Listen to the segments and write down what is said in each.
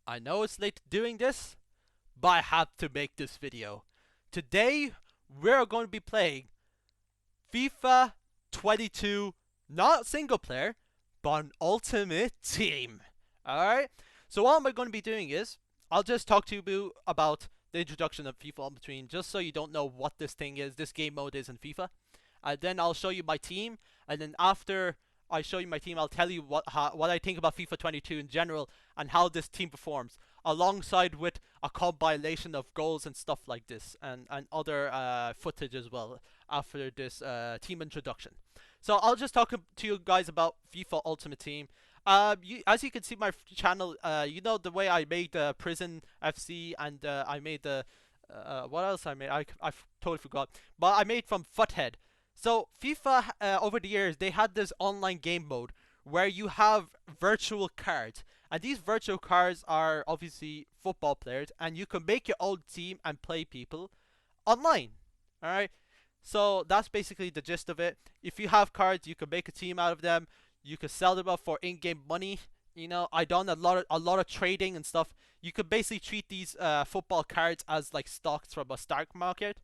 I know it's late doing this, but I have to make this video. Today, we're going to be playing FIFA 22, not single player, but an ultimate team. Alright? So what am I going to be doing is, I'll just talk to you about the introduction of FIFA Ultimate Team, just so you don't know what this thing is, this game mode is in FIFA. And then I'll show you my team, and then after I show you my team, I'll tell you what I think about FIFA 22 in general and how this team performs, alongside with a compilation of goals and stuff like this, and other footage as well after this team introduction. So I'll just talk to you guys about FIFA Ultimate Team. As you can see my channel, you know the way I made Prison FC, and I made the what else I made? I totally forgot. But I made from Futhead. So FIFA over the years they had this online game mode where you have virtual cards, and these virtual cards are obviously football players, and you can make your own team and play people online. All right. So that's basically the gist of it. If you have cards, you can make a team out of them. You can sell them up for in-game money. You know, I done a lot of trading and stuff. You could basically treat these football cards as like stocks from a stock market,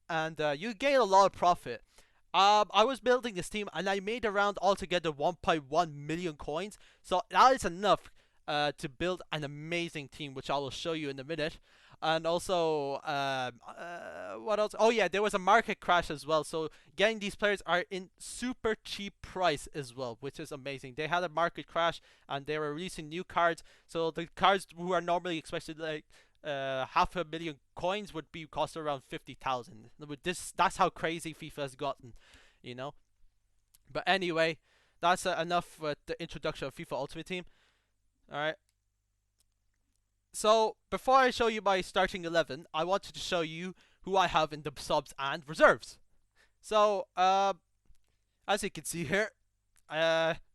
and you gain a lot of profit. I was building this team and I made around altogether 1.1 million coins. So that is enough to build an amazing team, which I will show you in a minute. And also, what else? Oh yeah, there was a market crash as well. So getting these players are in super cheap price as well, which is amazing. They had a market crash and they were releasing new cards. So the cards who are normally expected like half a million coins would be cost around 50,000. With this, that's how crazy FIFA has gotten, you know. But anyway, that's enough with the introduction of FIFA Ultimate Team. All right. So before I show you my starting 11, I wanted to show you who I have in the subs and reserves. So as you can see here,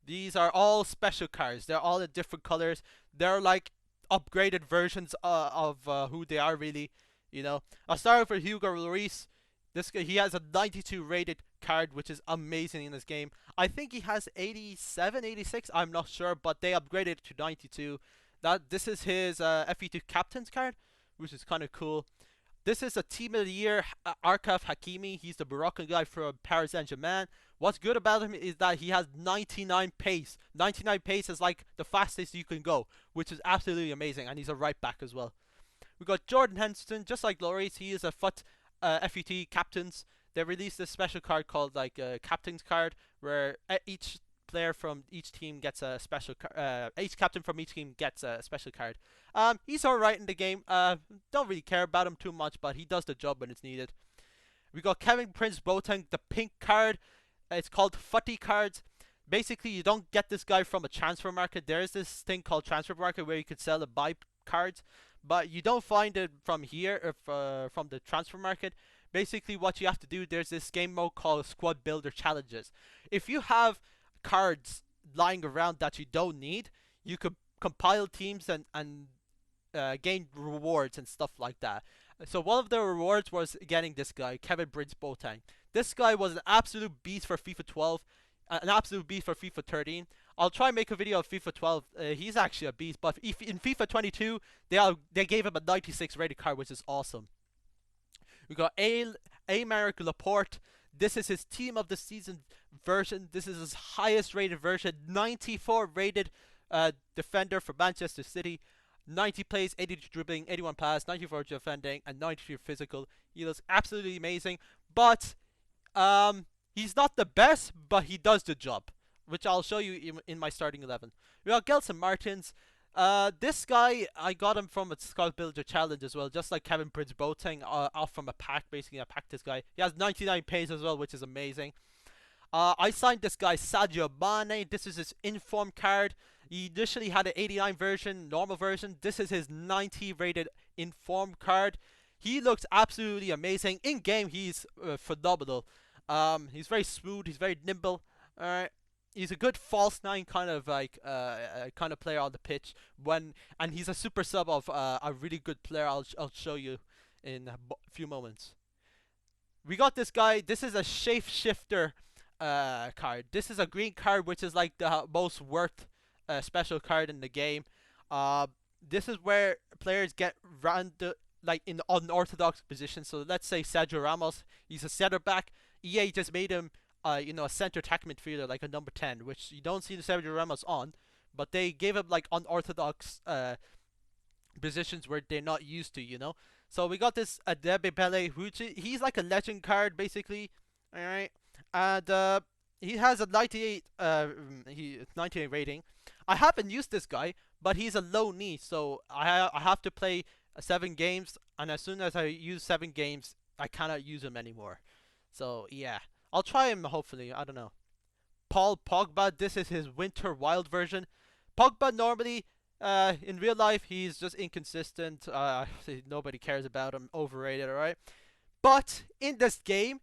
these are all special cards. They're all in different colors. They're like upgraded versions of who they are really. You know, I'll start with Hugo Lloris. This guy, he has a 92 rated card, which is amazing in this game. I think he has 87, 86. I'm not sure, but they upgraded it to 92. This is his FE2 captain's card, which is kind of cool. This is a team of the year, Arkaf Hakimi. He's the Moroccan guy from Paris Saint-Germain. What's good about him is that he has 99 pace. 99 pace is like the fastest you can go, which is absolutely amazing. And he's a right back as well. We got Jordan Henderson, just like Lloris. He is a FUT captains. They released this special card called like captain's card, where each player from each team gets a special card. Each captain from each team gets a special card. He's alright in the game. Don't really care about him too much, but he does the job when it's needed. We got Kevin Prince Boateng, the pink card. It's called Futty cards. Basically, you don't get this guy from a transfer market. There is this thing called transfer market where you could sell and buy cards, but you don't find it from here or from the transfer market. Basically, what you have to do, there's this game mode called Squad Builder Challenges. If you have cards lying around that you don't need, you could compile teams and gain rewards and stuff like that. So one of the rewards was getting this guy, Kevin Prince Boateng. This guy was an absolute beast for FIFA 12, an absolute beast for FIFA 13. I'll try and make a video of FIFA 12. He's actually a beast, but if in FIFA 22, they gave him a 96 rated card, which is awesome. We got Aymeric Laporte. This is his team of the season version. This is his highest rated version. 94 rated defender for Manchester City. 90 plays, 82 dribbling, 81 pass, 94 defending, and 93 physical. He looks absolutely amazing. But he's not the best, but he does the job, which I'll show you in my starting 11. We got Gelson Martins. This guy, I got him from a Scout Builder Challenge as well, just like Kevin Prince Boateng, off from a pack. Basically, I packed this guy. He has 99 pace as well, which is amazing. I signed this guy, Sadio Mane. This is his inform card. He initially had an 89 version, normal version. This is his 90 rated inform card. He looks absolutely amazing. In game, he's phenomenal. He's very smooth. He's very nimble. Alright. He's a good false nine kind of like kind of player on the pitch and he's a super sub of a really good player. I'll show you in a few moments. We got this guy. This is a shapeshifter card. This is a green card, which is like the most worth special card in the game. this is where players get random, like in unorthodox positions. So let's say Sergio Ramos, he's a center back. EA just made him, a center attack midfielder, like a number 10, which you don't see the Sergio Ramos on, but they gave him like unorthodox positions where they're not used to. So we got this Adebe Pele, which he's like a legend card basically. All right, and he has a 98 rating. I haven't used this guy, but he's a low knee, so I have to play 7 games, and as soon as I use 7 games, I cannot use him anymore. So yeah, I'll try him hopefully. I don't know. Paul Pogba, this is his Winter Wild version. Pogba normally, in real life, he's just inconsistent. Nobody cares about him. Overrated, alright? But in this game,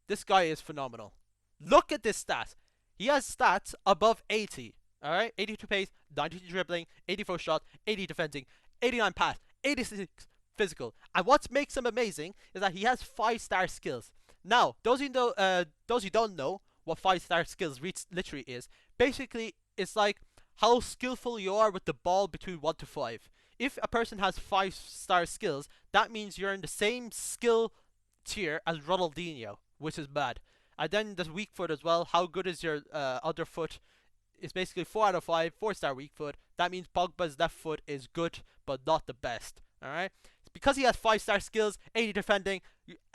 this guy is phenomenal. Look at this stats. He has stats above 80. Alright? 82 pace, 92 dribbling, 84 shot, 80 defending, 89 pass, 86 physical. And what makes him amazing is that he has 5-star skills. Now, those who don't know what 5-star skills literally is, basically it's like how skillful you are with the ball between 1 to 5. If a person has 5-star skills, that means you're in the same skill tier as Ronaldinho, which is bad. And then there's weak foot as well. How good is your other foot? It's basically 4 out of 5, 4-star weak foot. That means Pogba's left foot is good, but not the best. Alright? Because he has 5-star skills, 80 defending,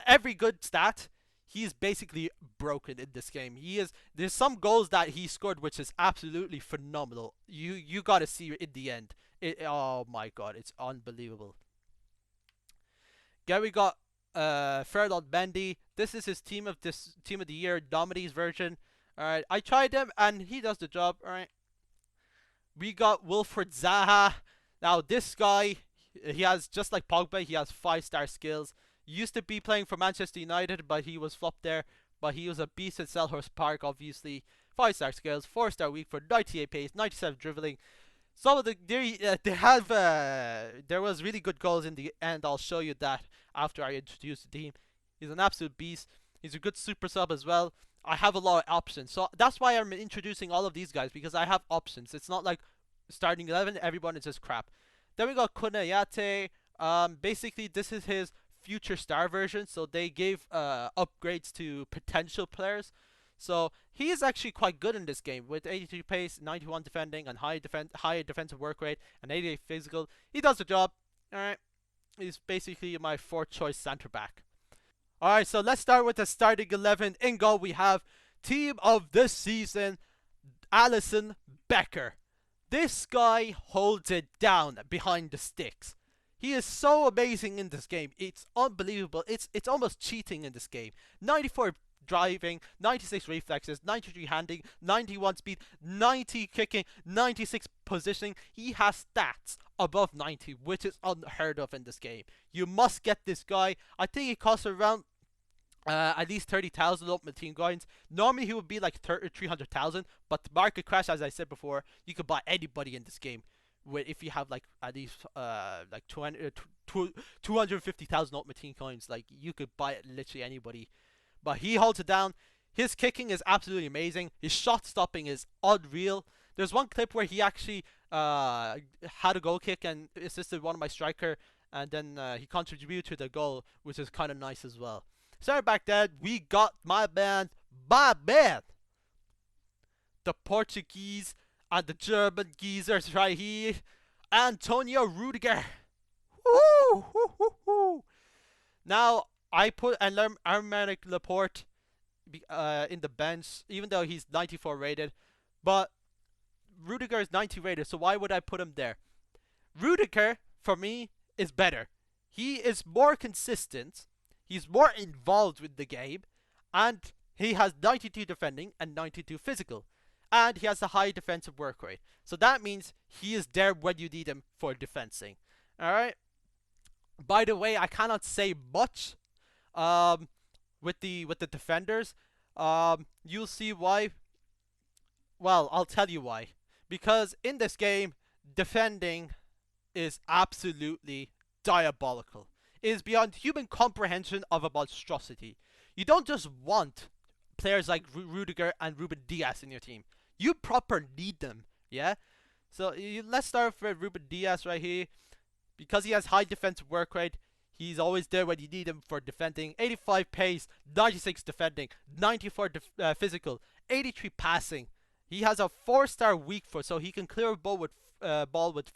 every good stat, he's basically broken in this game. There's some goals that he scored which is absolutely phenomenal. You gotta see it in the end. Oh my god, it's unbelievable. Then we got Ferdinand Mendy. This is his team of the year nominees version. Alright, I tried him and he does the job. Alright. We got Wilfred Zaha. Now this guy, he has, just like Pogba, he has 5-star skills. Used to be playing for Manchester United, but he was flopped there. But he was a beast at Selhurst Park, obviously. 5-star skills, 4-star weak for 98 pace, 97 dribbling. Some of there was really good goals in the end. I'll show you that after I introduce the team. He's an absolute beast. He's a good super sub as well. I have a lot of options, so that's why I'm introducing all of these guys, because I have options. It's not like starting 11, everyone is just crap. Then we got Kunayate. Basically this is his future star version, so they gave upgrades to potential players. So he is actually quite good in this game with 82 pace, 91 defending, and high defensive work rate, and 88 physical. He does the job. Alright. He's basically my 4th choice centre back. Alright, so let's start with the starting 11. In goal we have team of the season, Alisson Becker. This guy holds it down behind the sticks. He is so amazing in this game. It's unbelievable. It's almost cheating in this game. 94 driving, 96 reflexes, 93 handling, 91 speed, 90 kicking, 96 positioning. He has stats above 90, which is unheard of in this game. You must get this guy. I think it costs around at least 30,000 Ultimate Team coins. Normally he would be like 300,000, but the market crash, as I said before, you could buy anybody in this game. If you have like at least like 250,000 Ultimate Team coins, like you could buy literally anybody. But he holds it down. His kicking is absolutely amazing. His shot stopping is unreal. There's one clip where he actually had a goal kick and assisted one of my striker, and then he contributed to the goal, which is kind of nice as well. Sorry back then, we got my man, the Portuguese and the German geezers right here, Antonio Rudiger. Woo, woo, woo, woo. Now, I put Aymeric Laporte in the bench, even though he's 94 rated, but Rudiger is 90 rated, so why would I put him there? Rudiger, for me, is better. He is more consistent, he's more involved with the game, and he has 92 defending and 92 physical. And he has a high defensive work rate. So that means he is there when you need him for defensing. Alright? By the way, I cannot say much with the defenders. You'll see why. Well, I'll tell you why. Because in this game, defending is absolutely diabolical. It is beyond human comprehension of a monstrosity. You don't just want players like Rudiger and Ruben Diaz in your team. You proper need them, yeah? So let's start with Ruben Diaz right here. Because he has high defensive work rate, he's always there when you need him for defending. 85 pace, 96 defending, 94 physical, 83 passing. He has a 4-star weak foot, so he can clear a ball with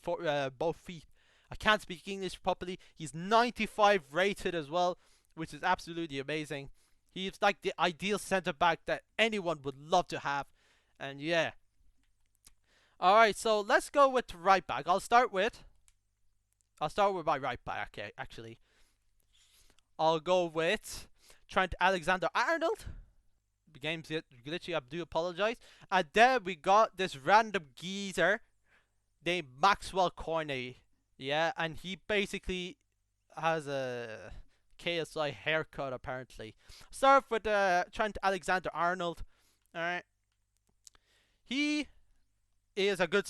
both feet. I can't speak English properly. He's 95 rated as well, which is absolutely amazing. He's like the ideal center back that anyone would love to have. And yeah. Alright, so let's go with right back. I'll start with my right back, okay, actually. I'll go with Trent Alexander-Arnold. The game's glitchy, I do apologize. And then we got this random geezer named Maxwell Cornet. Yeah, and he basically has a KSI haircut, apparently. Start with Trent Alexander-Arnold. Alright. He is a good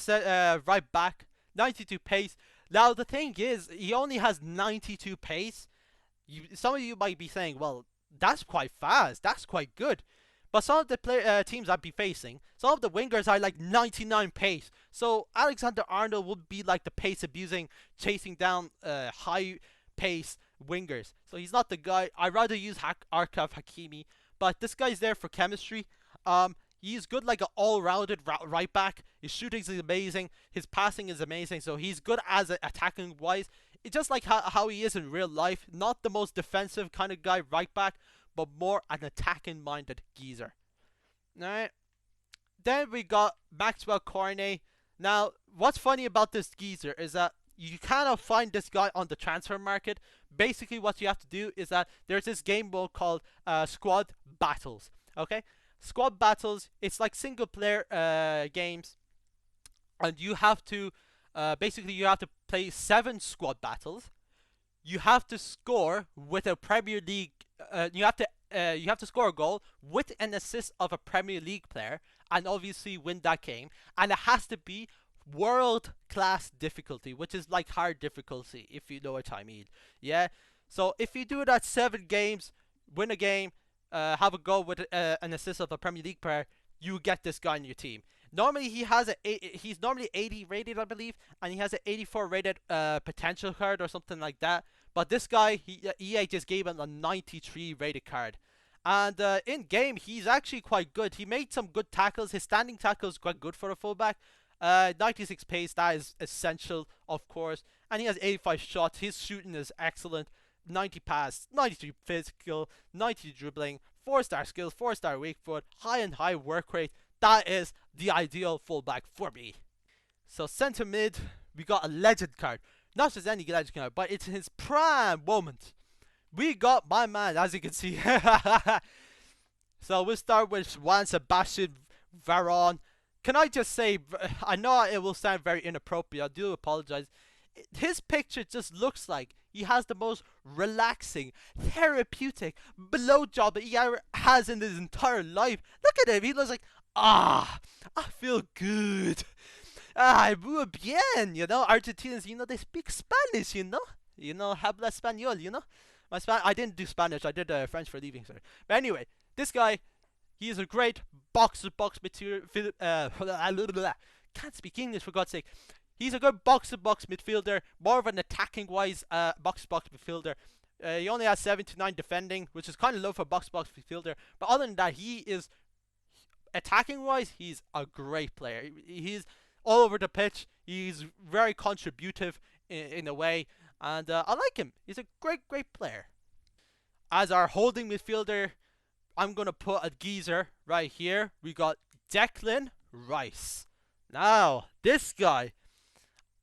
right back. 92 pace. Now, the thing is, he only has 92 pace. Some of you might be saying, well, that's quite fast. That's quite good. But some of the teams I'd be facing, some of the wingers are like 99 pace. So Alexander Arnold would be like the pace abusing, chasing down high pace wingers. So he's not the guy. I'd rather use Arkav Hakimi. But this guy's there for chemistry. He's good like an all-rounded right back. His shooting is amazing. His passing is amazing. So he's good as attacking wise. It's just like how he is in real life. Not the most defensive kind of guy right back, but more an attacking minded geezer. Alright. Then we got Maxwell Cornet. Now, what's funny about this geezer is that you cannot find this guy on the transfer market. Basically, what you have to do is that there's this game mode called Squad Battles. Okay? Squad Battles, it's like single player games. And you have to, basically, you have to play 7 squad battles. You have to score with a Premier League. You have to score a goal with an assist of a Premier League player, and obviously win that game. And it has to be world class difficulty, which is like hard difficulty, if you know what I mean. Yeah. So if you do that 7 games, win a game, have a goal with an assist of a Premier League player, you get this guy in your team. Normally he's normally 80 rated, I believe, and he has an 84 rated potential card or something like that. But this guy, EA just gave him a 93 rated card. And in game, he's actually quite good. He made some good tackles. His standing tackle is quite good for a fullback. 96 pace, that is essential, of course. And he has 85 shots. His shooting is excellent. 90 pass, 93 physical, 90 dribbling, 4-star skills, 4-star weak foot, high work rate. That is the ideal fullback for me. So centre mid, we got a legend card. Not just any legend card, but it's his prime moment. We got my man, as you can see. So we'll start with Juan Sebastian Veron. Can I just say, I know it will sound very inappropriate, I do apologize. His picture just looks like he has the most relaxing, therapeutic blowjob that he ever has in his entire life. Look at him, he looks like, I feel good. Muy bien, you know, Argentinians, you know, they speak Spanish, you know, habla español, you know. I didn't do Spanish, I did French for leaving, sorry. But anyway, this guy, he is a great box-to-box material, can't speak English for God's sake. He's a good box-to-box midfielder, more of an attacking-wise box-to-box midfielder. He only has 79 defending, which is kind of low for box-to-box midfielder. But other than that, he is, attacking-wise, he's a great player. He's all over the pitch. He's very contributive in a way. And I like him. He's a great player. As our holding midfielder, I'm going to put a geezer right here. We got Declan Rice. Now, this guy,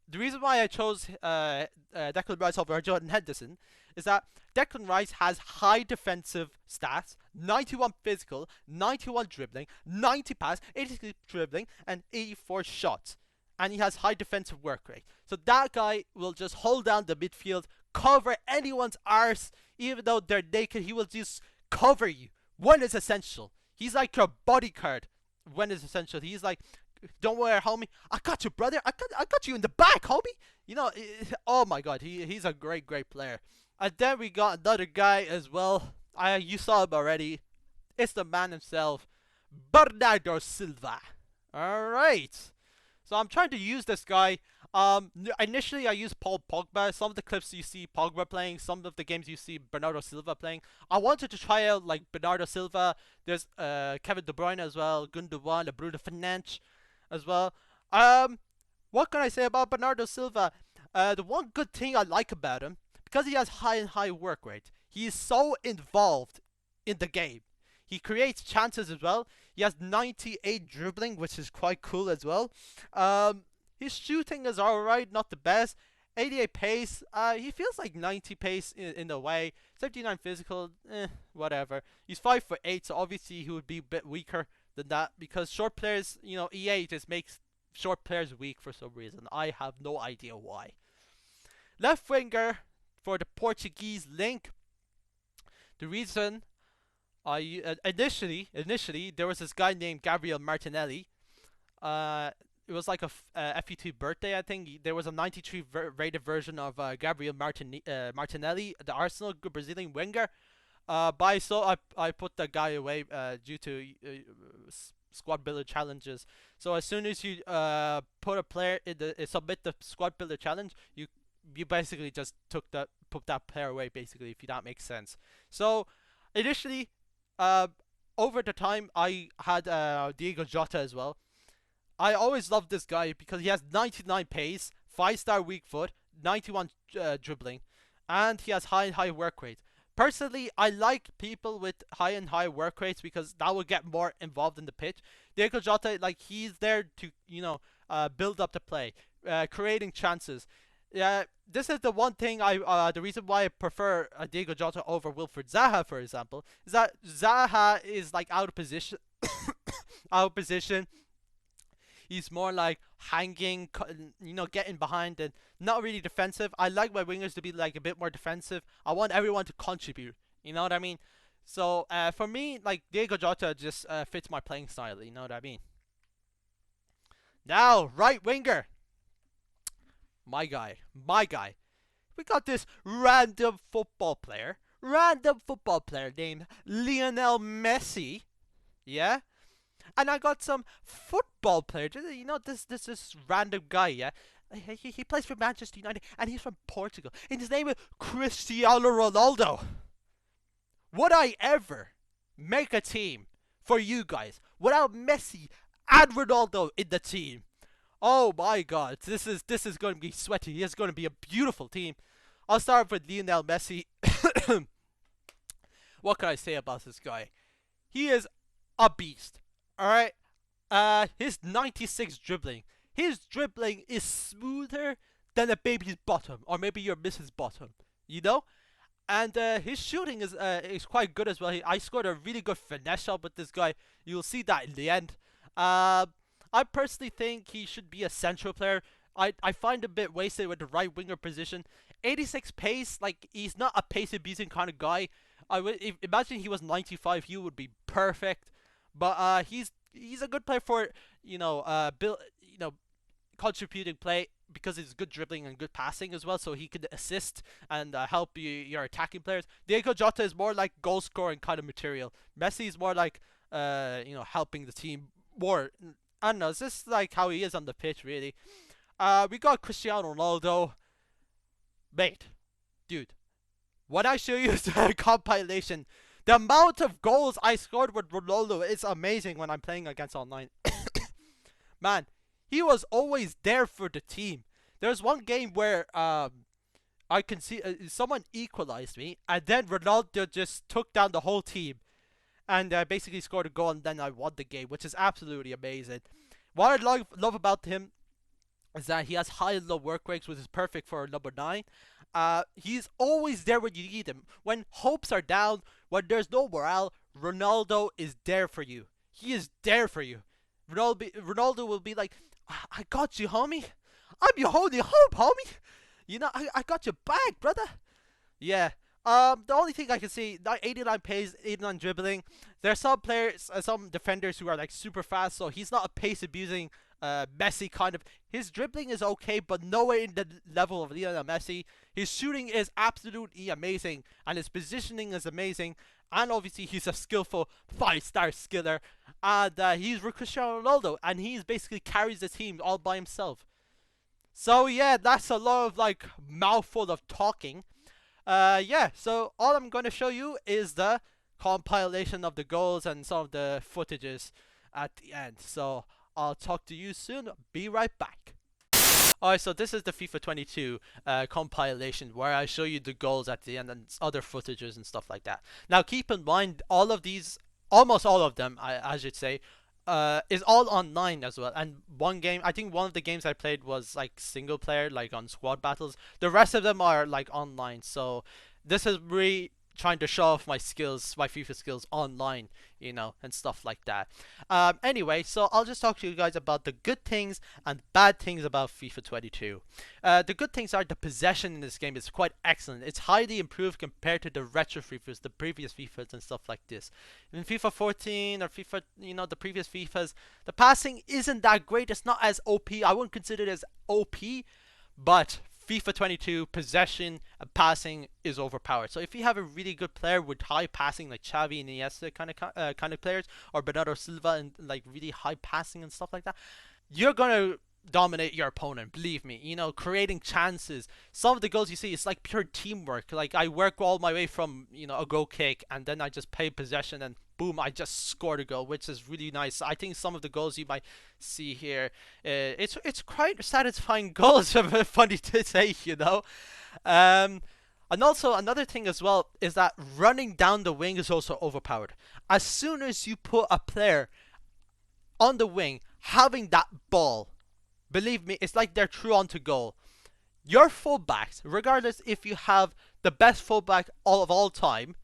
the reason why I chose Declan Rice over Jordan Henderson is that Declan Rice has high defensive stats, 91 physical, 91 dribbling, 90 pass, 86 dribbling, and 84 shots. And he has high defensive work rate. So that guy will just hold down the midfield, cover anyone's arse, even though they're naked, he will just cover you when it's essential. He's like your bodyguard when it's essential. He's like, don't worry, homie. I got you, brother. I got you in the back, homie. You know, oh my God, he's a great player. And then we got another guy as well. You saw him already. It's the man himself, Bernardo Silva. All right. So I'm trying to use this guy. Initially I used Paul Pogba. Some of the clips you see Pogba playing, some of the games you see Bernardo Silva playing. I wanted to try out like Bernardo Silva. There's Kevin De Bruyne as well, Gundogan, Bruno Fernandes as well. Um, what can I say about Bernardo Silva? The one good thing I like about him, because he has high work rate, he is so involved in the game. He creates chances as well. He has 98 dribbling, which is quite cool as well. His shooting is alright, not the best. 88 pace, he feels like 90 pace in a way. 79 physical, whatever. He's 5'8", so obviously he would be a bit weaker than that because short players, EA just makes short players weak for some reason. I have no idea why. Left winger for the Portuguese link. The reason initially there was this guy named Gabriel Martinelli. It was like a FE2 birthday, I think. There was a 93 rated version of Gabriel Martinelli, the Arsenal Brazilian winger. I put the guy away due to squad builder challenges. So as soon as you put a player in submit the squad builder challenge, you basically just put that player away, basically, if that makes sense. So initially, over the time, I had Diego Jota as well. I always loved this guy because he has 99 pace, 5-star weak foot, 91 dribbling, and he has high work rate. Personally, I like people with high work rates because that will get more involved in the pitch. Diego Jota, like, he's there to build up the play, creating chances. Yeah, this is the one thing the reason why I prefer Diego Jota over Wilfred Zaha, for example, is that Zaha is like out of position, out of position. He's more like hanging, getting behind and not really defensive. I like my wingers to be like a bit more defensive. I want everyone to contribute. You know what I mean? So for me, like Diego Jota just fits my playing style. You know what I mean? Now, right winger. My guy. We got this random football player named Lionel Messi. Yeah? And I got some football players. This random guy, yeah? He plays for Manchester United and he's from Portugal. And his name is Cristiano Ronaldo. Would I ever make a team for you guys without Messi and Ronaldo in the team? Oh my god, this is going to be sweaty. It's going to be a beautiful team. I'll start with Lionel Messi. What can I say about this guy? He is a beast. Alright? His 96 dribbling. His dribbling is smoother than a baby's bottom. Or maybe your missus' bottom. You know? And his shooting is quite good as well. I scored a really good finesse shot with this guy. You'll see that in the end. I personally think he should be a central player. I find him a bit wasted with the right winger position. 86 pace, like he's not a pace abusing kind of guy. Imagine he was 95, he would be perfect. But he's a good player for contributing play because he's good dribbling and good passing as well. So he could assist and help your attacking players. Diego Jota is more like goal scoring kind of material. Messi is more like helping the team more. I don't know, it's just like how he is on the pitch, really. We got Cristiano Ronaldo. Mate, dude, when I show you the compilation, the amount of goals I scored with Ronaldo is amazing when I'm playing against online. Man, he was always there for the team. There's one game where I can see someone equalized me, and then Ronaldo just took down the whole team. And basically scored a goal, and then I won the game, which is absolutely amazing. What I love about him is that he has high and low work rates, which is perfect for number 9. He's always there when you need him. When hopes are down, when there's no morale, Ronaldo is there for you. He is there for you. Ronaldo will be like, I got you, homie. I'm your only hope, homie. I got your back, brother. Yeah. The only thing I can see, 89 pace, 89 dribbling. There are some players, some defenders who are like super fast, so he's not a pace abusing Messi kind of. His dribbling is okay, but nowhere in the level of Lionel Messi. His shooting is absolutely amazing, and his positioning is amazing. And obviously, he's a skillful five-star skiller, and he's Cristiano Ronaldo, and he's basically carries the team all by himself. So yeah, that's a lot of like mouthful of talking. Yeah, so all I'm going to show you is the compilation of the goals and some of the footages at the end. So I'll talk to you soon. Be right back. Alright, so this is the FIFA 22 compilation where I show you the goals at the end and other footages and stuff like that. Now keep in mind, all of these, almost all of them, I should say, is all online as well. And one game, I think one of the games I played was like single player, like on squad battles. The rest of them are like online. So this is really trying to show off my skills, my FIFA skills online, you know, and stuff like that. Anyway, so I'll just talk to you guys about the good things and bad things about FIFA 22. The good things are the possession in this game is quite excellent. It's highly improved compared to the retro FIFAs, the previous FIFAs and stuff like this. In FIFA 14 or FIFA, you know, the previous FIFAs, the passing isn't that great. It's not as OP. I wouldn't consider it as OP, but FIFA 22 possession and passing is overpowered. So if you have a really good player with high passing, like Xavi and Iniesta kind of players, or Bernardo Silva and like really high passing and stuff like that, you're gonna dominate your opponent. Believe me, you know, creating chances. Some of the goals you see, it's like pure teamwork. Like I work all my way from, you know, a goal kick, and then I just play possession and boom, I just scored a goal, which is really nice. I think some of the goals you might see here, it's quite satisfying goals. Funny to say, you know. And also another thing as well is that running down the wing is also overpowered. As soon as you put a player on the wing, having that ball, believe me, it's like they're through onto goal. Your fullbacks, regardless if you have the best fullback of all time,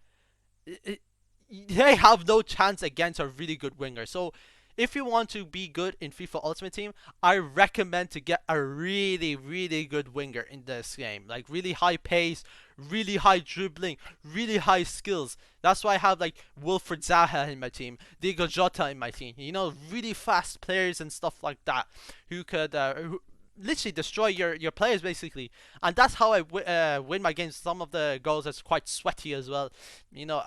they have no chance against a really good winger. So if you want to be good in FIFA Ultimate Team, I recommend to get a really, really good winger in this game. Like really high pace, really high dribbling, really high skills. That's why I have like Wilfred Zaha in my team, Diego Jota in my team. You know, really fast players and stuff like that who could literally destroy your players basically. And that's how I win my games. Some of the goals is quite sweaty as well. You know,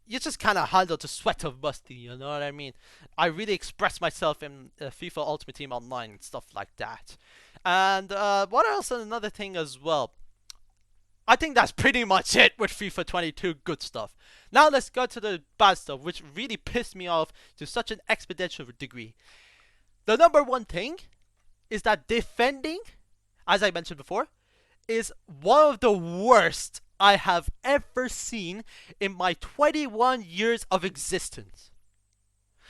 you just kind of handle the sweat of Musty, you know what I mean? I really express myself in FIFA Ultimate Team Online and stuff like that. And what else? Another thing as well. I think that's pretty much it with FIFA 22 good stuff. Now let's go to the bad stuff, which really pissed me off to such an exponential degree. The number one thing is that defending, as I mentioned before, is one of the worst I have ever seen in my 21 years of existence.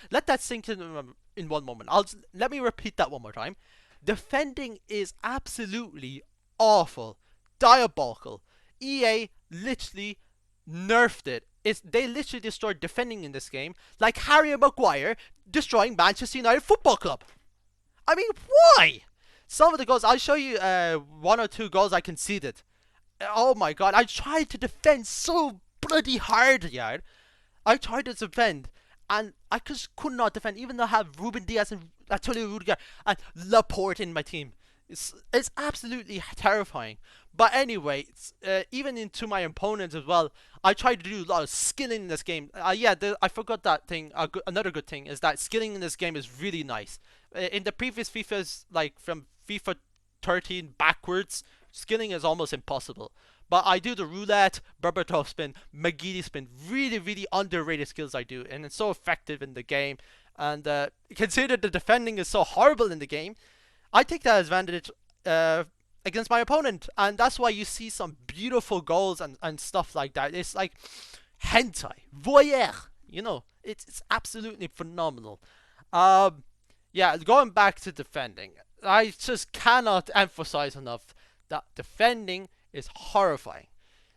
Let that sink in one moment. Let me repeat that one more time. Defending is absolutely awful, diabolical. EA literally nerfed it. They literally destroyed defending in this game, like Harry Maguire destroying Manchester United Football Club. I mean, why? Some of the goals, I'll show you one or two goals I conceded. Oh my god, I tried to defend so bloody hard, yard. I tried to defend, and I just could not defend, even though I have Ruben Diaz and Antonio Rudiger and Laporte in my team. It's absolutely terrifying. But anyway, even into my opponents as well, I tried to do a lot of skilling in this game. I forgot that thing. Another good thing is that skilling in this game is really nice. In the previous FIFAs, like from FIFA 13 backwards, skilling is almost impossible. But I do the roulette, Berbatov spin, Magidi spin. Really, really underrated skills I do. And it's so effective in the game. And consider the defending is so horrible in the game. I take that advantage against my opponent. And that's why you see some beautiful goals and stuff like that. It's like hentai, voyeur. You know, it's absolutely phenomenal. Yeah, going back to defending. I just cannot emphasize enough that defending is horrifying.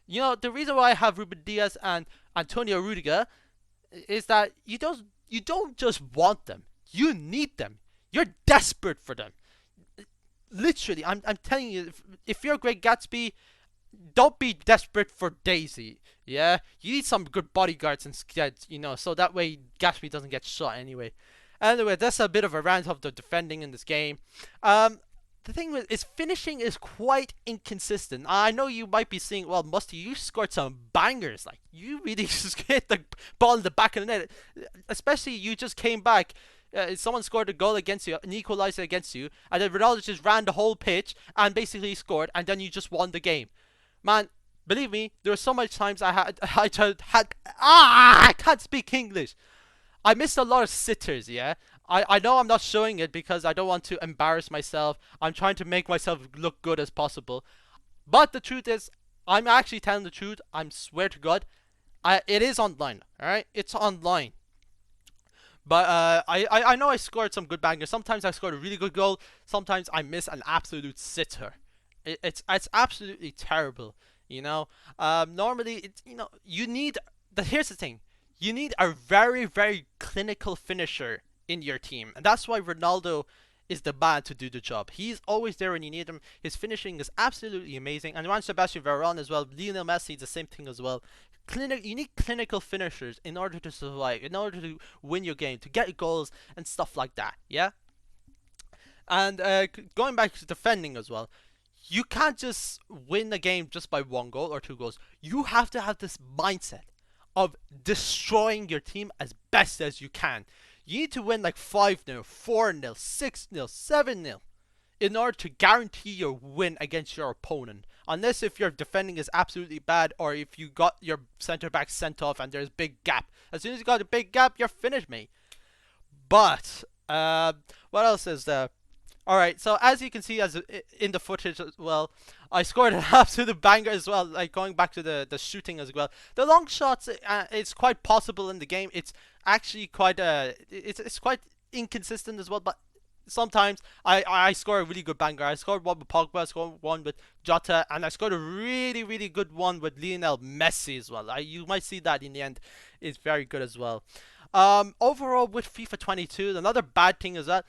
You know, the reason why I have Ruben Diaz and Antonio Rudiger is that you don't just want them. You need them. You're desperate for them. Literally, I'm telling you, if you're Great Gatsby, don't be desperate for Daisy. Yeah, you need some good bodyguards instead, you know, so that way Gatsby doesn't get shot anyway. Anyway, that's a bit of a rant of the defending in this game. Um, the thing with is finishing is quite inconsistent. I know you might be saying, well, Musty, you scored some bangers. Like, you really just hit the ball in the back of the net. Especially, you just came back. Someone scored a goal against you, an equalizer against you, and then Ronaldo just ran the whole pitch and basically scored, and then you just won the game. Man, believe me, there were so much times I can't speak English. I missed a lot of sitters, yeah. I know I'm not showing it because I don't want to embarrass myself. I'm trying to make myself look good as possible. But the truth is, I'm actually telling the truth. I swear to God, it is online. All right, it's online. But I know I scored some good bangers. Sometimes I scored a really good goal. Sometimes I miss an absolute sitter. It's absolutely terrible. You know. Normally it's you need. Here's the thing. You need a very clinical finisher in your team, and that's why Ronaldo is the man to do the job. He's always there when you need him. His finishing is absolutely amazing, and Juan Sebastian Veron as well. Lionel Messi, the same thing as well. You need clinical finishers in order to survive, in order to win your game, to get goals and stuff like that. Yeah. And going back to defending as well, you can't just win a game just by one goal or two goals. You have to have this mindset of destroying your team as best as you can. You need to win like 5-0, 4-0, 6-0, 7-0 in order to guarantee your win against your opponent. Unless if your defending is absolutely bad or if you got your center back sent off and there's a big gap. As soon as you got a big gap, you're finished, mate. But what else is there? Alright, so as you can see as in the footage as well, I scored an absolute banger as well, like going back to the shooting as well. The long shots, it's quite possible in the game. It's actually quite it's quite inconsistent as well, but sometimes I score a really good banger. I scored one with Pogba, I scored one with Jota, and I scored a really good one with Lionel Messi as well. You might see that in the end. It's very good as well. Overall with FIFA 22, another bad thing is that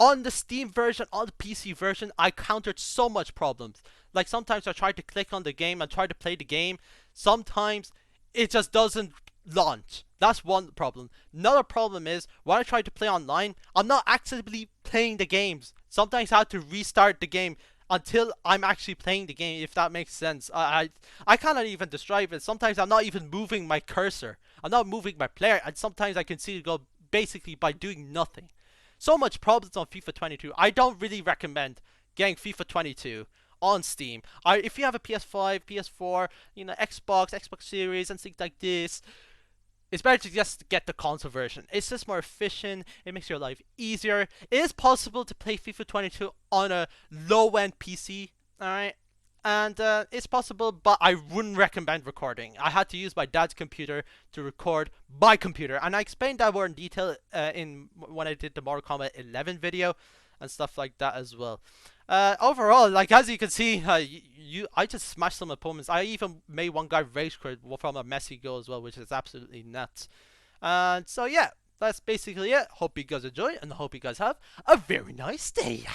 on the Steam version, on the PC version, I countered so much problems. Like sometimes I try to click on the game and try to play the game. Sometimes it just doesn't launch. That's one problem. Another problem is when I try to play online, I'm not actively playing the games. Sometimes I have to restart the game until I'm actually playing the game, if that makes sense. I cannot even describe it. Sometimes I'm not even moving my cursor. I'm not moving my player, and sometimes I can see it go basically by doing nothing. So much problems on FIFA 22. I don't really recommend getting FIFA 22 on Steam. If you have a PS5, PS4, Xbox Series and things like this, it's better to just get the console version. It's just more efficient. It makes your life easier. It is possible to play FIFA 22 on a low-end PC. All right. And it's possible, but I wouldn't recommend recording. I had to use my dad's computer to record my computer, and I explained that more in detail in when I did the Mortal Kombat 11 video and stuff like that as well. Overall, like as you can see, I just smashed some opponents. I even made one guy rage quit from a messy goal as well, which is absolutely nuts. And so yeah, that's basically it. Hope you guys enjoy, and hope you guys have a very nice day.